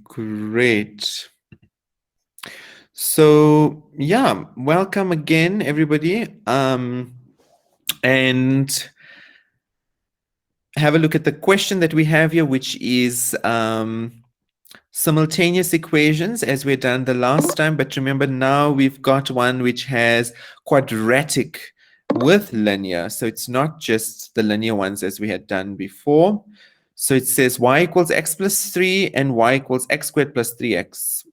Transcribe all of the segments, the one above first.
great. So yeah, welcome again, everybody. And have a look at the question that we have here, which is simultaneous equations as we've done the last time. But remember, now we've got one which has quadratic with linear. So it's not just the linear ones as we had done before. So it says y equals x plus 3 and y equals x squared plus 3x.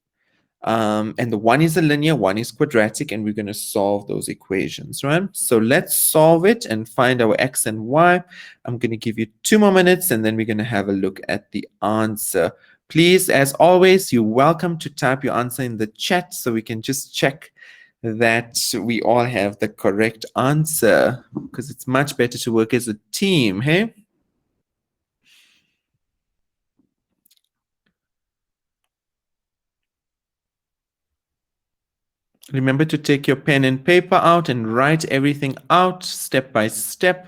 And the one is a linear, one is quadratic, and we're going to solve those equations, right? So let's solve it and find our x and y. I'm going to give you 2 more minutes, and then we're going to have a look at the answer. Please, as always, you're welcome to type your answer in the chat so we can just check that we all have the correct answer, because it's much better to work as a team, hey? Remember to take your pen and paper out and write everything out step by step.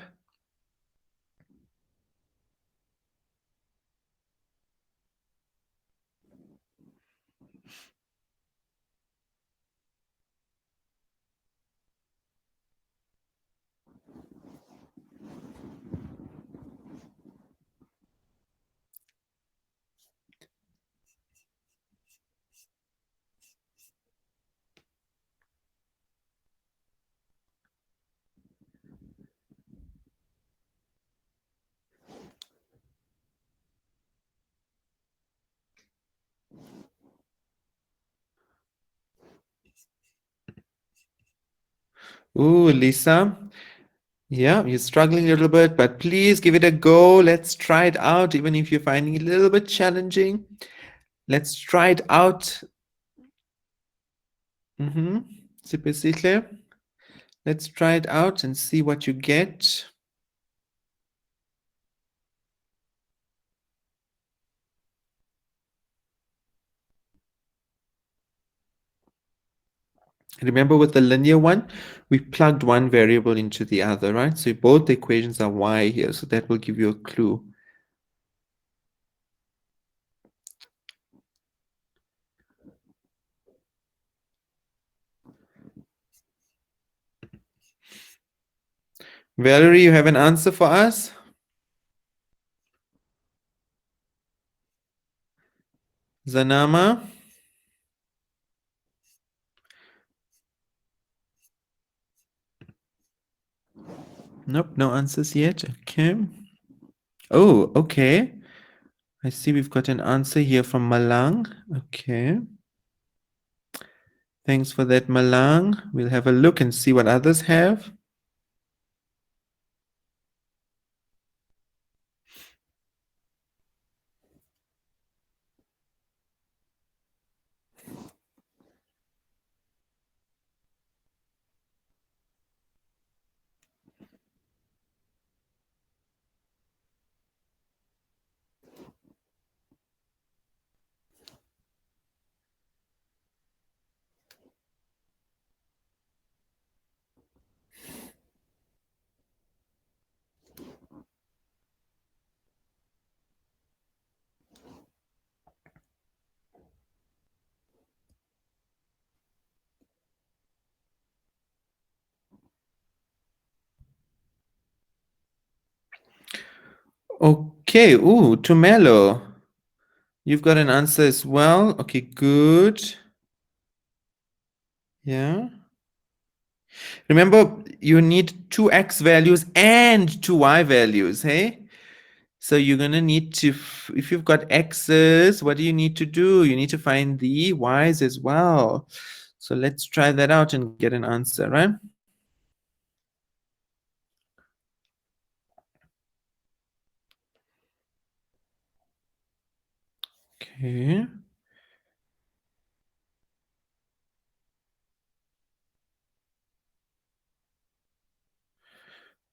Ooh, Lisa. Yeah, you're struggling a little bit, but please give it a go. Let's try it out, even if you're finding it a little bit challenging. Let's try it out. Super sicher. Let's try it out and see what you get. Remember, with the linear one, we plugged one variable into the other, right? So both the equations are y here, so that will give you a clue. Valerie, you have an answer for us? Zanama? Nope, no answers yet. Okay. Oh, okay. I see we've got an answer here from Malang. Okay. Thanks for that, Malang. We'll have a look and see what others have. Okay. Ooh, Tumelo. You've got an answer as well. Okay, good. Yeah. Remember, you need two x values and two y values, hey? So you're going to need to, if you've got x's, what do you need to do? You need to find the y's as well. So let's try that out and get an answer, right? Okay.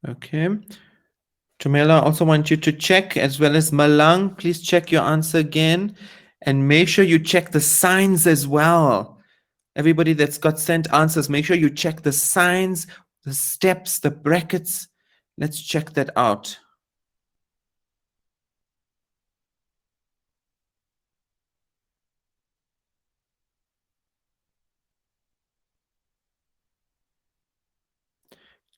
Okay. Tumela, I also want you to check, as well as Malang, please check your answer again and make sure you check the signs as well. Everybody that's got sent answers, make sure you check the signs, the steps, the brackets. Let's check that out.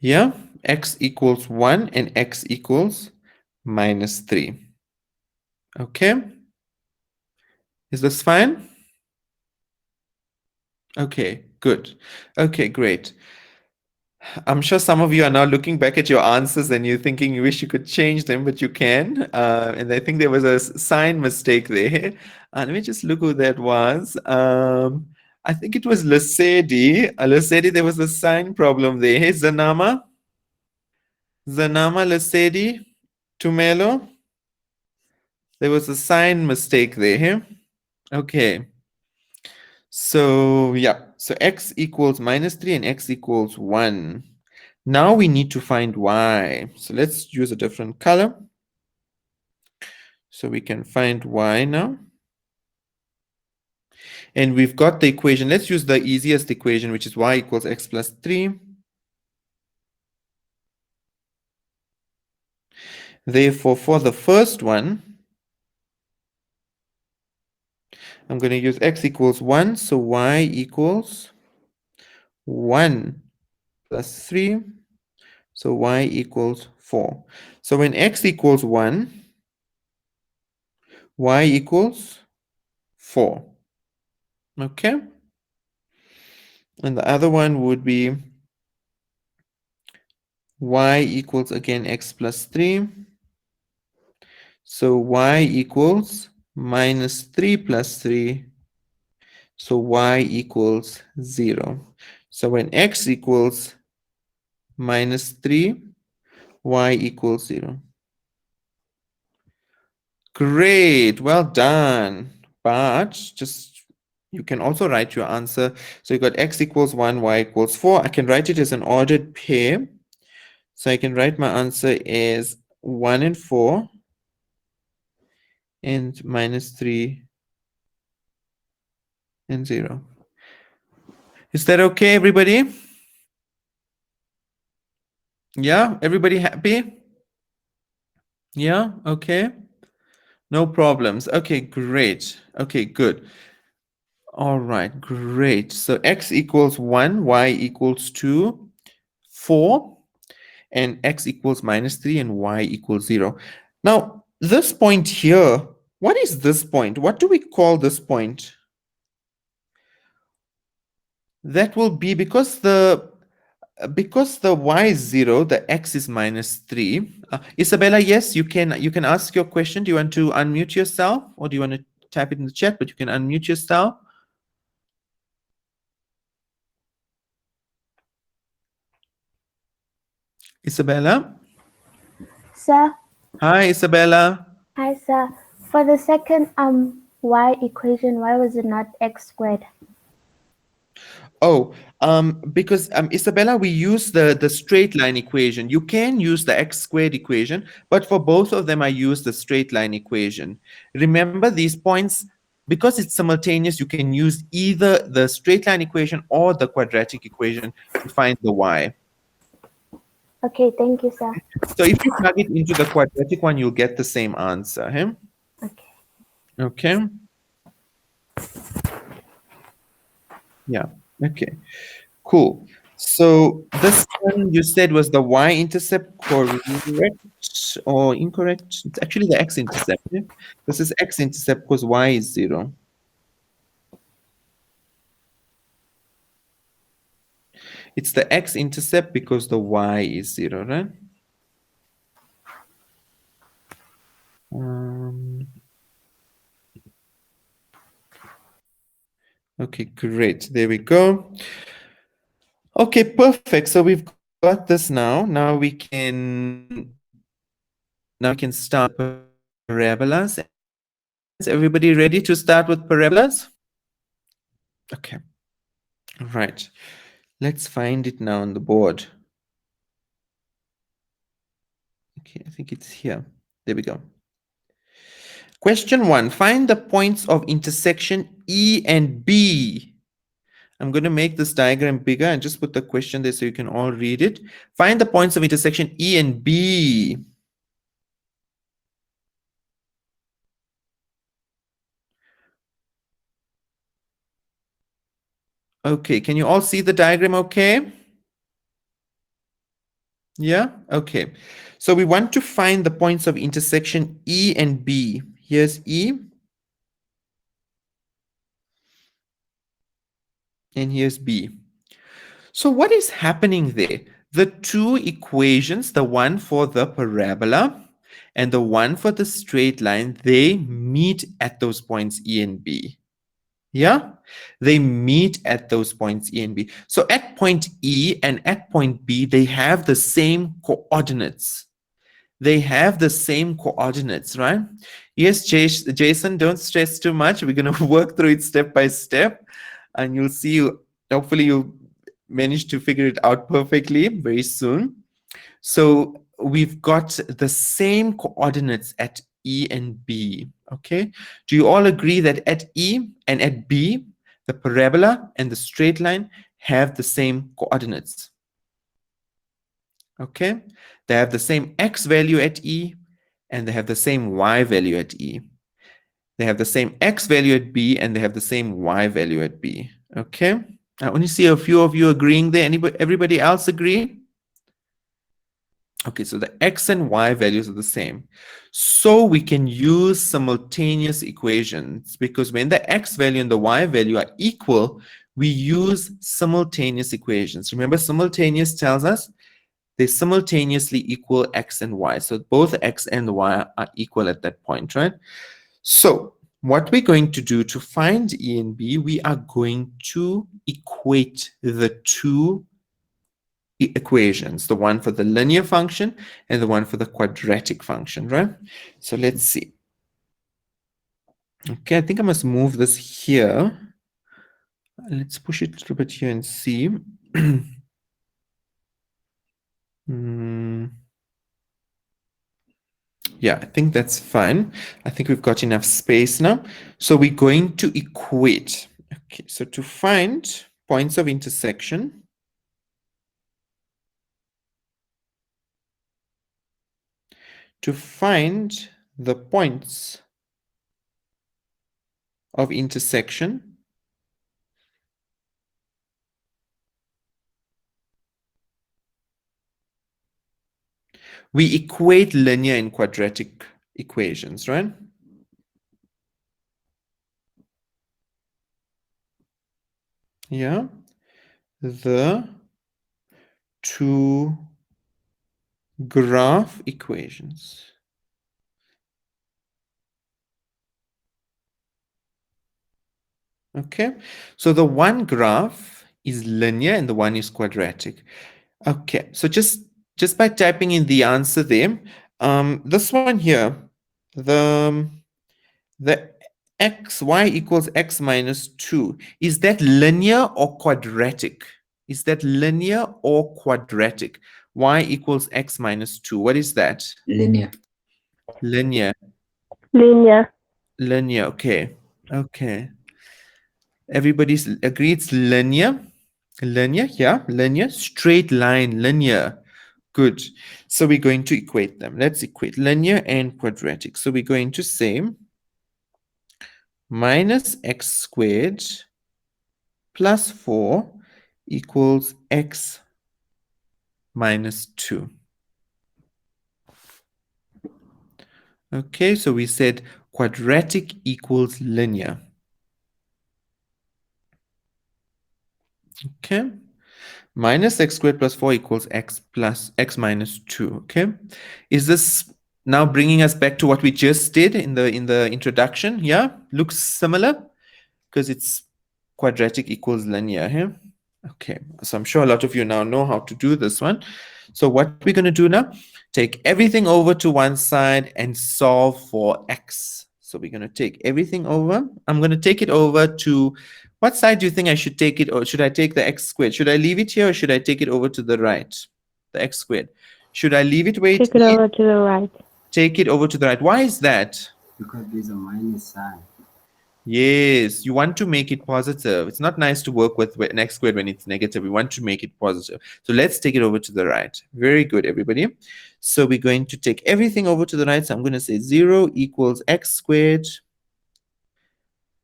Yeah, x equals 1 and x equals minus 3. Okay, is this fine? Okay, good. Okay, great. I'm sure some of you are now looking back at your answers and you're thinking you wish you could change them, but you can. And I think there was a sign mistake there. Let me just look who that was. I think it was Lasedi. Lasedi, there was a sign problem there. Hey, Zanama? Zanama Lasedi? Tumelo? There was a sign mistake there. Hey? Okay. So, yeah. So x equals minus 3 and x equals 1. Now we need to find y. So let's use a different color. So we can find y now. And we've got the equation. Let's use the easiest equation, which is y equals x plus 3. Therefore, for the first one, I'm going to use x equals 1. So y equals 1 plus 3. So y equals 4. So when x equals 1, y equals 4. Okay? And the other one would be y equals again x plus 3. So y equals minus 3 plus 3. So y equals 0. So when x equals minus 3, y equals 0. Great, well done. But just you can also write your answer. So you got x equals 1, y equals 4. I can write it as an ordered pair. So I can write my answer as 1 and 4 and minus 3 and 0. Is that okay, everybody? Yeah, everybody happy? Yeah, okay. No problems. Okay, great. Okay, good. All right, great. So x equals 1, y equals 2, 4, and x equals minus 3, and y equals 0. Now, this point here, what is this point? What do we call this point? That will be because the y is 0, the x is minus 3. Isabella, yes, you can ask your question. Do you want to unmute yourself, or do you want to type it in the chat? But you can unmute yourself. Isabella. Sir, Hi, Isabella. hi sir. For the second y equation, why was it not x squared? Oh, because Isabella, we use the straight line equation. You can use the x squared equation, but for both of them, I use the straight line equation. Remember, these points, because it's simultaneous, you can use either the straight line equation or the quadratic equation to find the y. Okay, thank you, sir. So if you plug it into the quadratic one, you'll get the same answer. Huh? Okay. Okay. Yeah. Okay. Cool. So this one you said was the y-intercept, correct or incorrect? It's actually the x-intercept. Yeah? This is x-intercept because y is 0. It's the x-intercept because the y is 0, right? Um, okay, great. There we go. Okay, perfect. So we've got this now. Now we can start parabolas. Is everybody ready to start with parabolas? Okay. Right. Let's find it now on the board. Okay, I think it's here. There we go. Question 1. Find the points of intersection E and B. I'm going to make this diagram bigger and just put the question there so you can all read it. Find the points of intersection E and B. Okay, can you all see the diagram okay? Yeah, okay. So we want to find the points of intersection E and B. Here's E and here's B. So what is happening there? The two equations, the one for the parabola and the one for the straight line, they meet at those points E and B. Yeah, they meet at those points E and B. So at point E and at point B, they have the same coordinates. They have the same coordinates, right? Yes, Jason, don't stress too much. We're going to work through it step by step, and you'll see, hopefully, you'll manage to figure it out perfectly very soon. So we've got the same coordinates at E and B. Okay. Do you all agree that at E and at B, the parabola and the straight line have the same coordinates? Okay. They have the same x value at E and they have the same y value at E. They have the same x value at B and they have the same y value at B. Okay. I only see a few of you agreeing there. Everybody else agree? Okay, so the x and y values are the same. So we can use simultaneous equations because when the x value and the y value are equal, we use simultaneous equations. Remember, simultaneous tells us they simultaneously equal x and y. So both x and y are equal at that point, right? So what we're going to do to find E and B, we are going to equate the two equations, the one for the linear function and the one for the quadratic function, right? So let's see. Okay, I think I must move this here. Let's push it a little bit here and see. Yeah, I think that's fine. I think we've got enough space now. So we're going to equate. Okay, so to find points of intersection, to find the points of intersection, we equate linear and quadratic equations, right? Yeah, the two graph equations. Okay, so the one graph is linear and the one is quadratic. Okay, so just by typing in the answer there, this one here, the the y equals x minus 2, is that linear or quadratic? Is that linear or quadratic? Y equals x minus 2. What is that? Linear. Linear. Linear. Linear. Okay. Okay. Everybody's agree it's linear. Linear, yeah, linear. Straight line, linear. Good. So we're going to equate them. Let's equate linear and quadratic. So we're going to say minus x squared plus 4 equals x minus 2. Okay, so we said quadratic equals linear. Okay. Minus x squared plus 4 equals x plus x minus 2. Okay. Is this now bringing us back to what we just did in the introduction? Yeah. Looks similar because it's quadratic equals linear here. Okay. So I'm sure a lot of you now know how to do this one. So what we're going to do now, take everything over to one side and solve for x. So we're going to take everything over. I'm going to take it over to, what side do you think I should take it, or should I take the x squared? Should I leave it here or should I take it over to the right? The x squared. Should I leave it where it Take it is? over to the right. Take it over to the right. Why is that? Because there's a minus sign. Yes, you want to make it positive. It's not nice to work with an x squared when it's negative. We want to make it positive. So let's take it over to the right. Very good, everybody. So we're going to take everything over to the right. So I'm going to say 0 equals x squared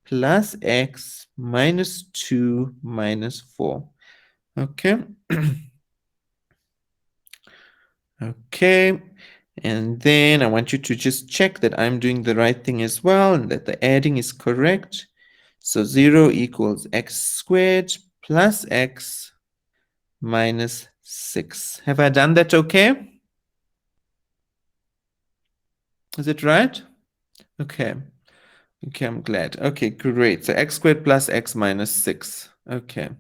plus x minus 2 minus 4. Okay. Okay. And then I want you to just check that I'm doing the right thing as well and that the adding is correct. So 0 equals x squared plus x minus 6. Have I done that okay? Is it right? Okay. Okay, I'm glad. Okay, great. So x squared plus x minus 6. Okay.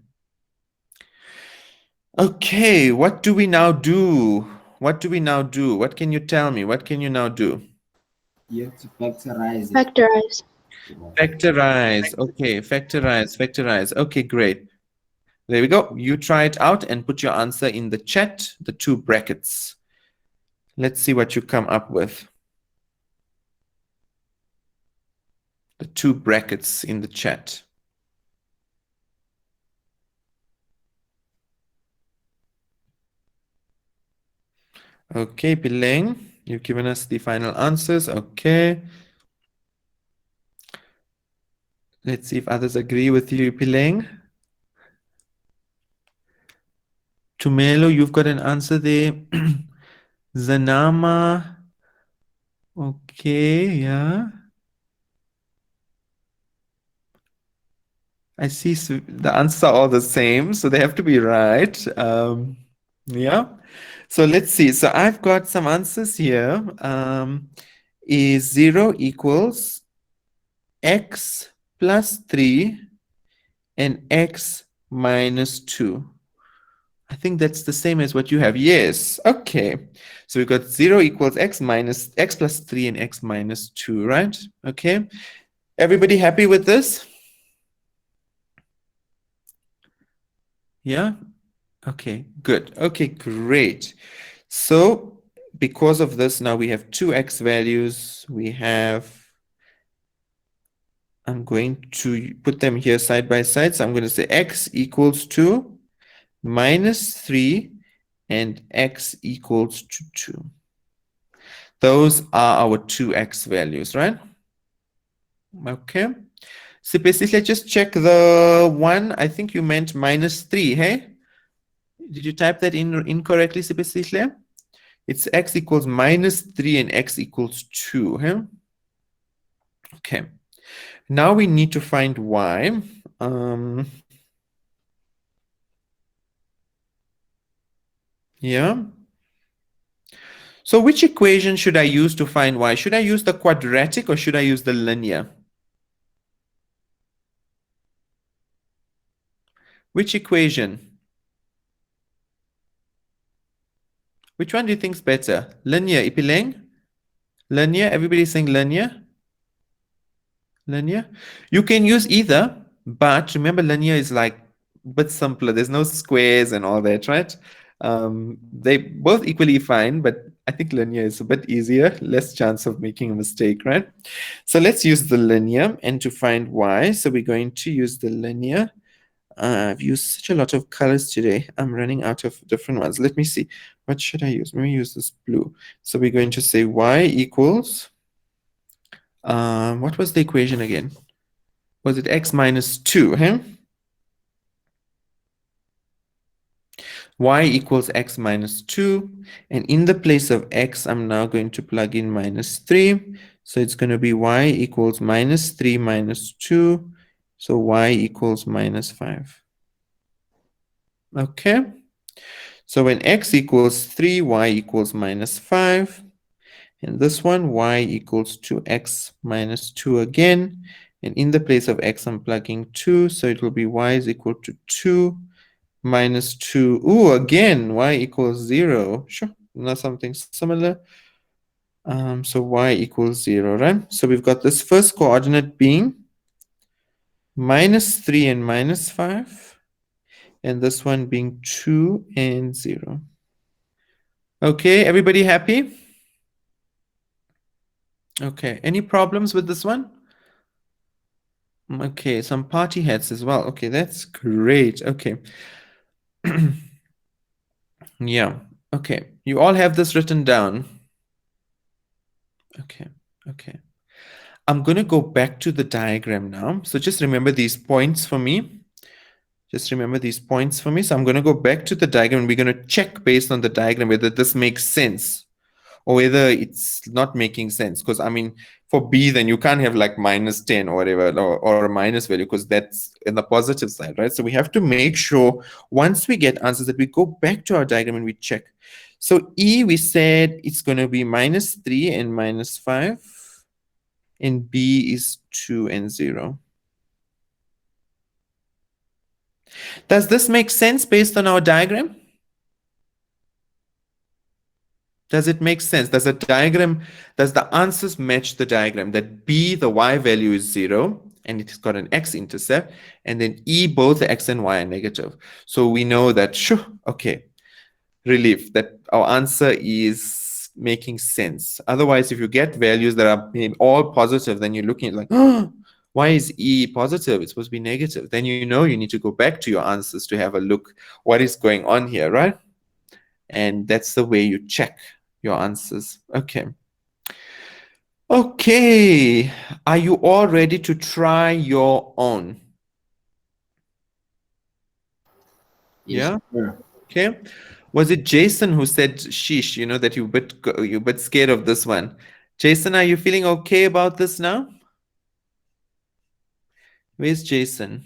Okay, what do we now do? What do we now do? What can you tell me? What can you now do? You have to factorize it. Factorize. Factorize. Okay, factorize, factorize. Okay, great. There we go. You try it out and put your answer in the chat, the two brackets. Let's see what you come up with. The two brackets in the chat. Okay, Pileng, you've given us the final answers. Okay. Let's see if others agree with you, Pileng. Tumelo, you've got an answer there. Zanama. Okay, yeah. I see the answers are all the same, so they have to be right. Yeah. So let's see. So I've got some answers here. Is 0 equals x plus 3 and x minus 2. I think that's the same as what you have. Yes. Okay. So we've got 0 equals x minus x plus 3 and x minus 2, right? Okay. Everybody happy with this? Yeah. Okay, good. Okay, great. So because of this, now we have two x values. We have, I'm going to put them here side by side. So I'm going to say x equals to minus 3 and x equals to 2. Those are our two x values, right? Okay. So basically, just check the one. I think you meant minus 3, hey? Did you type that in incorrectly, Sibesihle? It's x equals minus 3 and x equals 2. Huh? Okay. Now we need to find y. Yeah. So which equation should I use to find y? Should I use the quadratic or should I use the linear? Which equation? Which one do you think is better? Linear, Ipileng? Linear? Everybody's saying linear? Linear? You can use either, but remember linear is like a bit simpler. There's no squares and all that, right? They both equally fine, but I think linear is a bit easier, less chance of making a mistake, right? So let's use the linear and to find y. So we're going to use the linear. I've used such a lot of colors today. I'm running out of different ones. Let me see. What should I use? Let me use this blue. So we're going to say y equals, what was the equation again? Was it x minus 2? Huh? Y equals x minus 2. And in the place of x, I'm now going to plug in minus 3. So it's going to be y equals minus 3 minus 2. So y equals minus 5. Okay. So when x equals 3, y equals minus 5. And this one, y equals to x minus 2 again. And in the place of x, I'm plugging 2. So it will be y is equal to 2 minus 2. Ooh, again, y equals 0. Sure, not something similar. So y equals 0, right? So we've got this first coordinate being minus 3 and minus 5. And this one being 2 and 0. Okay, everybody happy? Okay, any problems with this one? Okay, some party hats as well. Okay, that's great. Okay. Yeah. Okay. You all have this written down. Okay. Okay. I'm going to go back to the diagram now. So just remember these points for me. Just remember these points for me. So I'm going to go back to the diagram and we're going to check based on the diagram whether this makes sense or whether it's not making sense. Because I mean, for B, then you can't have like -10 or whatever, or a minus value, because that's in the positive side, right? So we have to make sure once we get answers that we go back to our diagram and we check. So E, we said it's going to be -3 and -5, and B is 2 and 0. Does this make sense based on our diagram? Does it make sense? Does the answers match the diagram? That B, the Y value is 0, and it's got an X-intercept, and then E, both the X and Y are negative. So we know that, okay, relief, that our answer is making sense. Otherwise, if you get values that are all positive, then you're looking at like, oh, why is E positive? It's supposed to be negative. Then you know you need to go back to your answers to have a look what is going on here, right? And that's the way you check your answers. Okay. Okay. Are you all ready to try your own? Yes, Yeah. sir. Okay. Was it Jason who said sheesh, that you're a bit scared of this one? Jason, are you feeling okay about this now? Where's Jason?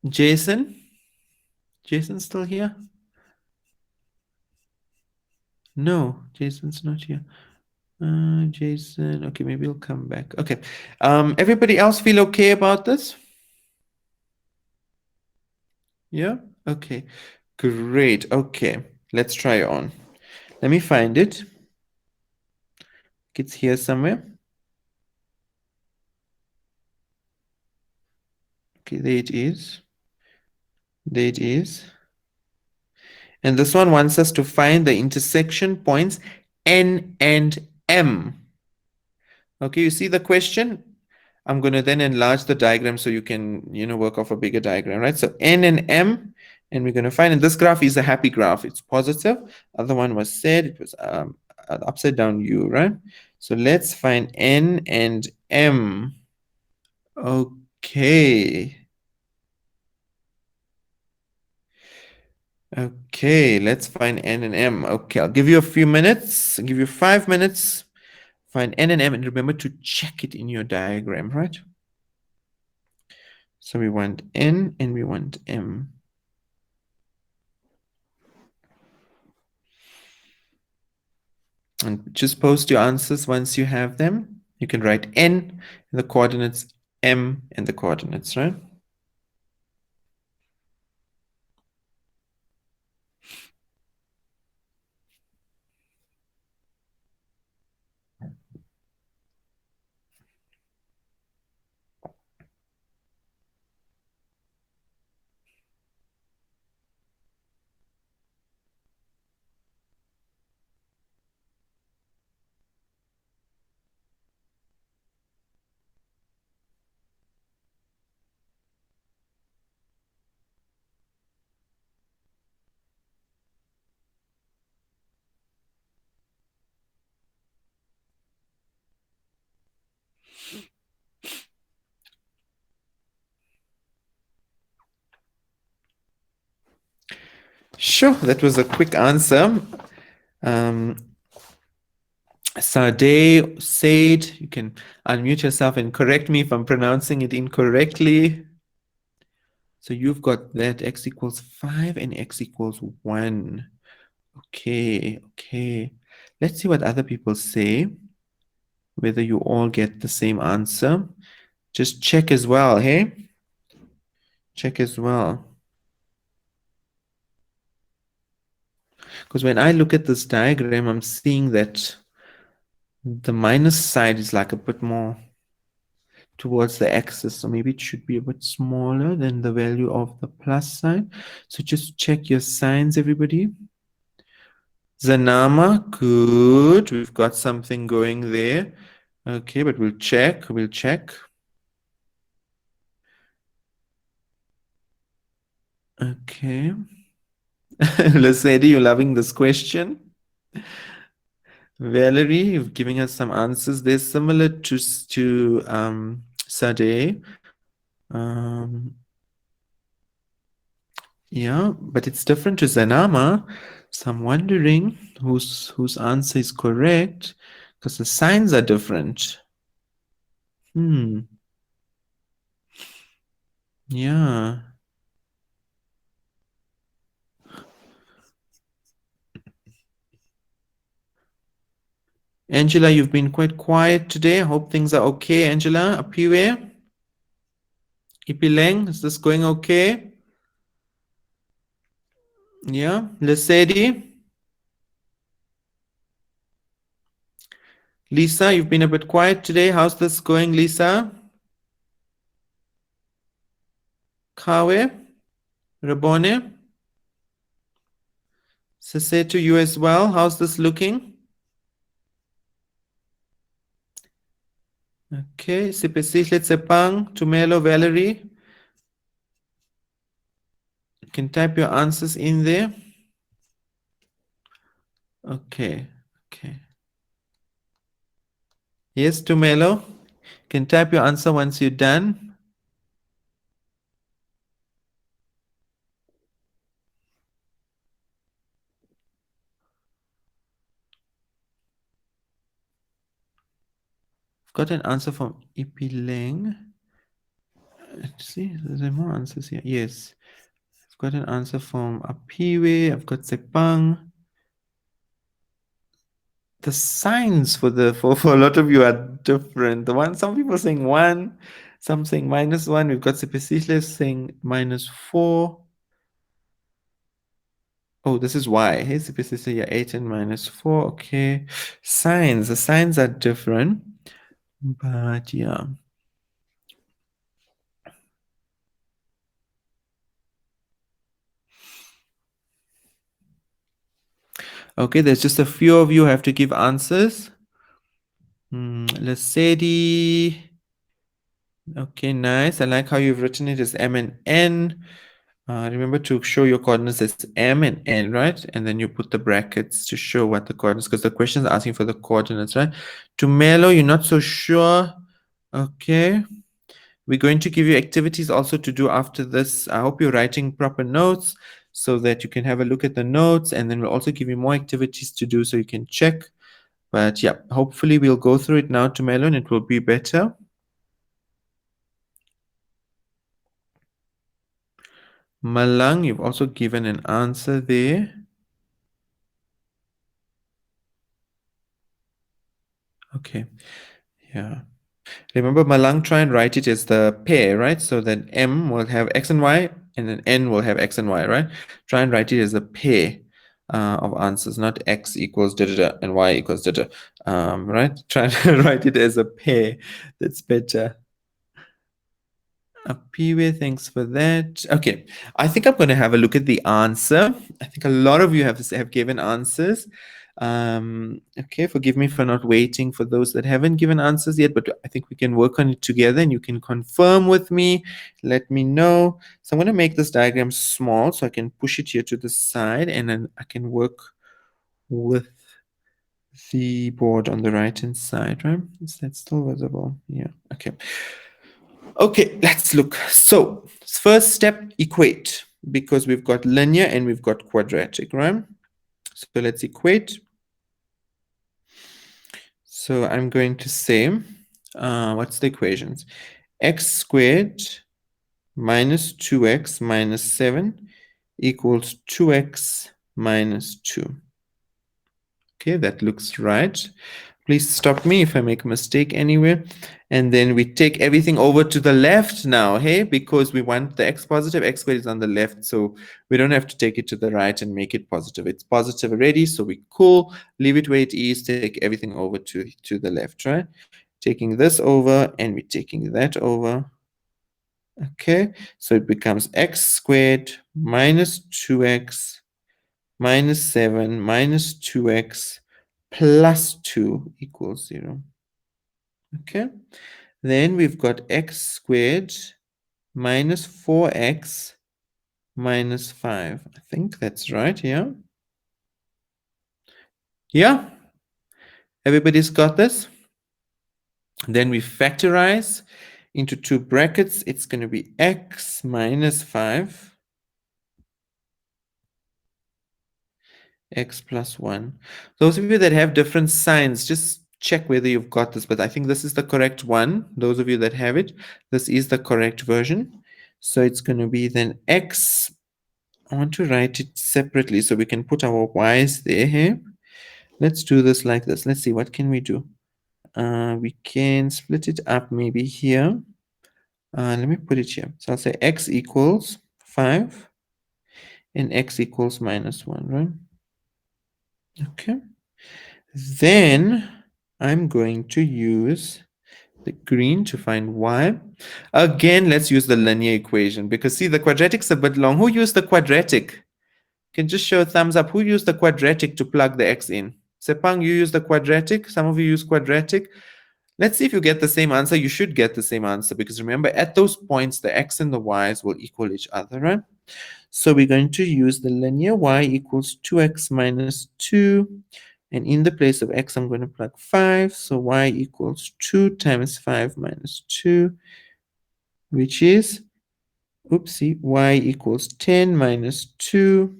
Jason? Jason's still here? No, Jason's not here. Jason, okay, maybe he'll come back. Okay. Everybody else feel okay about this? Yeah? Okay. Great. Okay. Let's try on. Let me find it. It's here somewhere. Okay, there it is. There it is. And this one wants us to find the intersection points N and M. Okay, you see the question? I'm going to then enlarge the diagram so you can, work off a bigger diagram, right? So N and M, and we're going to find, and this graph is a happy graph. It's positive. Other one was said, it was an upside down U, right? So let's find N and M. Okay. Okay, let's find N and M. Okay, I'll give you a few minutes. I'll give you 5 minutes. Find N and M, and remember to check it in your diagram, right? So we want N and we want M. And just post your answers once you have them. You can write N in the coordinates, M in the coordinates, right? Sure, that was a quick answer. Sade, Said, you can unmute yourself and correct me if I'm pronouncing it incorrectly. So you've got that x equals 5 and x equals 1. Okay, okay. Let's see what other people say, whether you all get the same answer. Just check as well, hey? Check as well. Because when I look at this diagram, I'm seeing that the minus side is like a bit more towards the axis. So maybe it should be a bit smaller than the value of the plus sign. So just check your signs, everybody. Zanama, good. We've got something going there. Okay, but we'll check. We'll check. Okay. Lesedi, you're loving this question. Valerie, you've given us some answers. They're similar to Sade. Yeah, but it's different to Zanama. So I'm wondering whose answer is correct because the signs are different. Hmm. Yeah. Angela, you've been quite quiet today. I hope things are okay. Angela, Apiwe, Ipileng, is this going okay? Yeah. Lesedi, Lisa, you've been a bit quiet today. How's this going, Lisa? Kawe, Rabone, Sase to you as well. How's this looking? Okay, Sipesihle Tsepang, Tumelo, Valerie. You can type your answers in there. Okay, okay. Yes, Tumelo. You can type your answer once you're done. I've got an answer from Ipileng. Let's see, there more answers here. Yes. I've got an answer from Apiwe. I've got Sepang. The signs for for a lot of you are different. The one, some people saying 1, some saying -1. We've got Sepesihle saying -4. Oh, this is why. Hey, Sepesihle, yeah, 8 and -4. Okay. Signs. The signs are different. But yeah. Okay, there's just a few of you who have to give answers. Lesedi. Okay, nice. I like how you've written it as M and N. Remember to show your coordinates as M and N, right? And then you put the brackets to show what the coordinates, because the question is asking for the coordinates, right? To Melo, you're not so sure. Okay. We're going to give you activities also to do after this. I hope you're writing proper notes so that you can have a look at the notes, and then we'll also give you more activities to do so you can check. But yeah, hopefully we'll go through it now to Melo and it will be better. Malang, you've also given an answer there. Okay, yeah. Remember, Malang, try and write it as the pair, right? So that M will have X and Y, and then N will have X and Y, right? Try and write it as a pair of answers, not X equals da da da and Y equals da da, right? Try and write it as a pair. That's better. Apiwe, thanks for that. Okay, I think I'm going to have a look at the answer. I think a lot of you have given answers. Okay, forgive me for not waiting for those that haven't given answers yet, but I think we can work on it together and you can confirm with me. Let me know. So I'm going to make this diagram small so I can push it here to the side and then I can work with the board on the right hand side, right? Is that still visible? Yeah, okay. Okay, let's look. So first step, equate, because we've got linear and we've got quadratic, right? So let's equate. So I'm going to say, what's the equations? X squared minus 2x minus 7 equals 2x minus 2. Okay, that looks right. Please stop me if I make a mistake anywhere. And then we take everything over to the left now, hey, because we want the x positive. X squared is on the left, so we don't have to take it to the right and make it positive. It's positive already, so we cool. Leave it where it is, take everything over to the left, right? Taking this over and we're taking that over. Okay, so it becomes x squared minus 2x minus 7 minus 2x plus 2 equals 0. Okay, then we've got x squared minus 4x minus 5. I think that's right, yeah? Yeah? Everybody's got this? Then we factorize into two brackets. It's going to be x minus 5 x plus 1. Those of you that have different signs, just check whether you've got this, but I think this is the correct one. Those of you that have it, this is the correct version. So it's going to be then x. I want to write it separately so we can put our y's there. Hey? Let's do this like this. Let's see, what can we do? We can split it up maybe here. Let me put it here. So I'll say x equals 5 and x equals minus 1, right? Okay. Then I'm going to use the green to find y. Again, let's use the linear equation because see, the quadratic's a bit long. Who used the quadratic? Can just show a thumbs up. Who used the quadratic to plug the x in? Sepang, you use the quadratic. Some of you use quadratic. Let's see if you get the same answer. You should get the same answer because remember, at those points, the x and the y's will equal each other, right? So we're going to use the linear y equals 2x minus 2. And in the place of x, I'm going to plug 5. So y equals 2 times 5 minus 2, which is, oopsie, y equals 10 minus 2.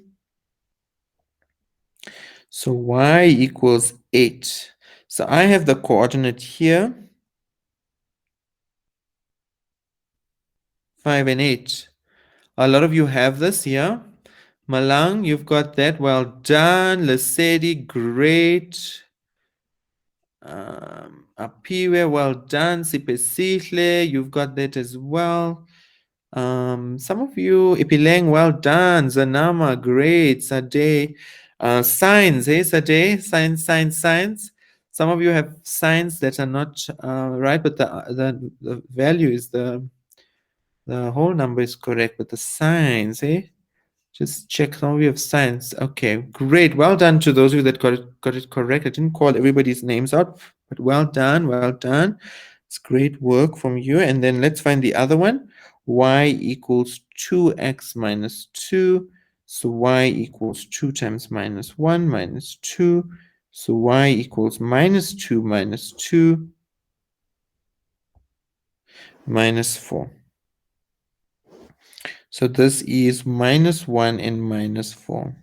So y equals 8. So I have the coordinate here, 5 and 8. A lot of you have this here. Malang, you've got that. Well done. Lesedi, great. Apiwe, well done. Sipesihle, you've got that as well. Some of you, Ipileng, well done. Zanama, great. Sade, signs, hey, Sade, signs. Some of you have signs that are not right, but the value is the whole number is correct, but the signs, hey. Just check some of you have signs. Okay, great. Well done to those of you that got it correct. I didn't call everybody's names out, but well done, well done. It's great work from you. And then let's find the other one. Y equals 2x minus 2. So y equals 2 times minus 1 minus 2. So y equals minus 2 minus 2 minus 4. So this is minus 1 and minus 4.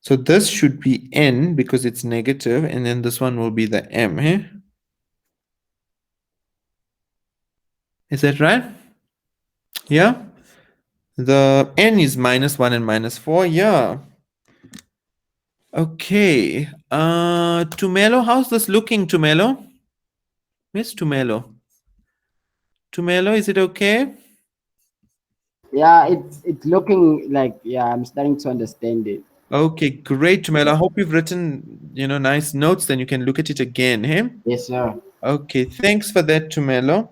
So this should be n because it's negative, and then this one will be the m. Eh? Is that right? Yeah? The n is minus 1 and minus 4. Yeah. Okay. Tumelo, how's this looking, Tumelo? Miss Tumelo. Tumelo, is it okay? Yeah, it's looking like, yeah, I'm starting to understand it. Okay, great, Tumelo. I hope you've written, nice notes, then you can look at it again, hey? Yes, sir. Okay, thanks for that, Tumelo.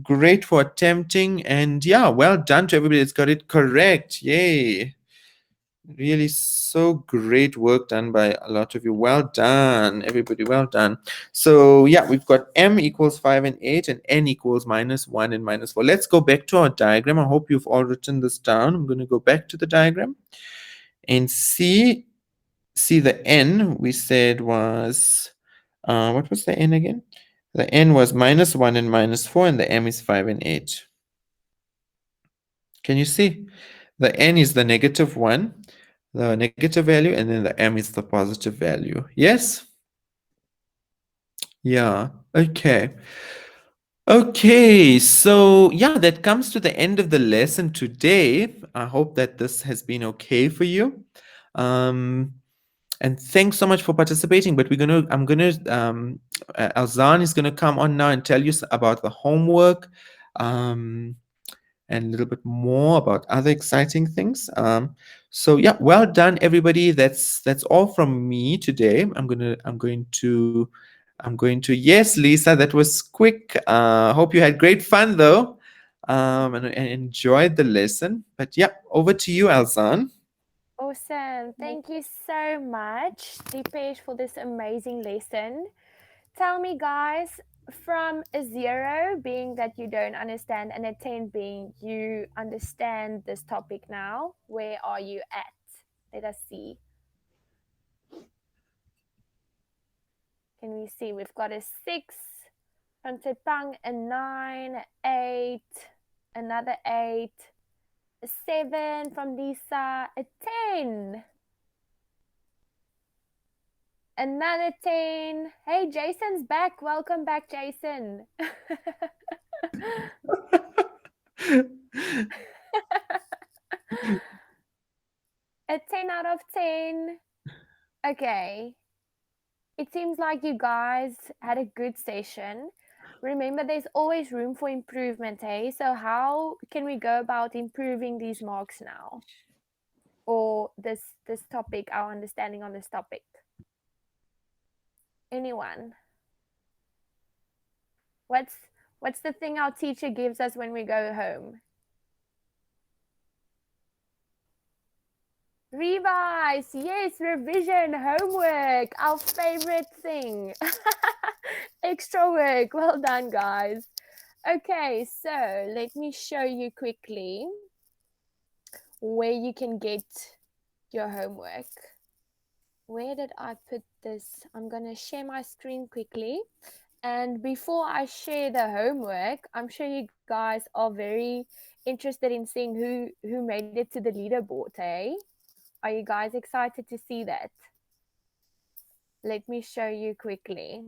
Great for attempting, and yeah, well done to everybody that's got it correct. Yay. Really so great work done by a lot of you. Well done, everybody. Well done. So yeah, we've got m equals 5 and 8 and n equals minus 1 and minus 4. Let's go back to our diagram. I hope you've all written this down. I'm going to go back to the diagram and see the n we said was, what was the n again? The n was minus 1 and minus 4, and the m is 5 and 8. Can you see? The n is the negative 1, the negative value, and then the m is the positive value. Yes? Yeah. Okay. Okay, so yeah, that comes to the end of the lesson today. I hope that this has been okay for you. And thanks so much for participating. But Alzan is gonna come on now and tell you about the homework. And a little bit more about other exciting things. So yeah, well done, everybody. That's all from me today. I'm going to. Yes, Lisa, that was quick. Hope you had great fun though, and enjoyed the lesson. But yeah, over to you, Alzan. Awesome. Thank you so much, Deepesh, for this amazing lesson. Tell me, guys, from a 0 being that you don't understand and a 10 being you understand this topic now, where are you at? Let us see. Can we see? We've got a 6 from Tepang, a 9, 8, another 8, a 7 from Lisa, a 10. Another 10. Hey, Jason's back. Welcome back, Jason. A 10 out of 10. Okay. It seems like you guys had a good session. Remember, there's always room for improvement, hey? So how can we go about improving these marks now? Or this topic, our understanding on this topic? Anyone? What's the thing our teacher gives us when we go home? Revise, yes, revision, homework, our favorite thing. Extra work, well done, guys. Okay, so let me show you quickly where you can get your homework. Where did I put this? I'm going to share my screen quickly. And before I share the homework, I'm sure you guys are very interested in seeing who made it to the leaderboard, eh? Are you guys excited to see that? Let me show you quickly.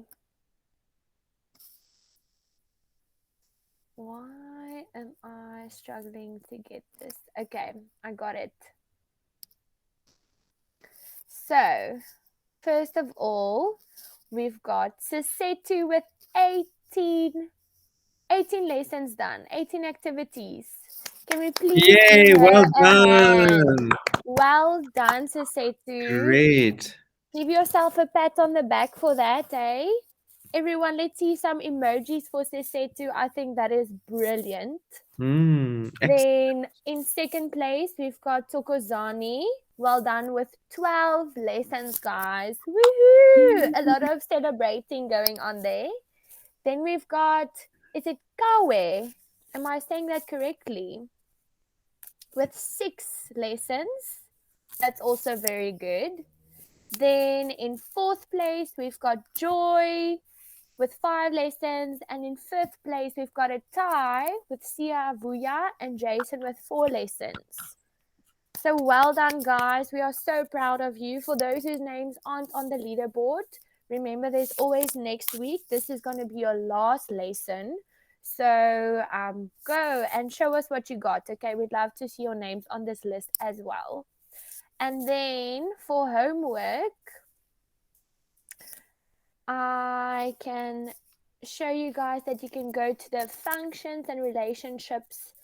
Why am I struggling to get this? Okay, I got it. So, first of all, we've got Sisetu with 18 lessons done, 18 activities. Can we please give Yay, her well a hand? done. Well done, Sisetu. Great. Give yourself a pat on the back for that, eh? Everyone, let's see some emojis for Sisetu. I think that is brilliant. Then in second place, we've got Tokozani. Well done with 12 lessons, guys. Woohoo! A lot of celebrating going on there. Then we've got, is it Kawe? Am I saying that correctly? With 6 lessons. That's also very good. Then in fourth place, we've got Joy with 5 lessons. And in fifth place, we've got a tie with Sia Vuya and Jason with 4 lessons. So well done, guys. We are so proud of you. For those whose names aren't on the leaderboard, remember there's always next week. This is going to be your last lesson. So go and show us what you got. Okay, we'd love to see your names on this list as well. And then for homework, I can show you guys that you can go to the functions and relationships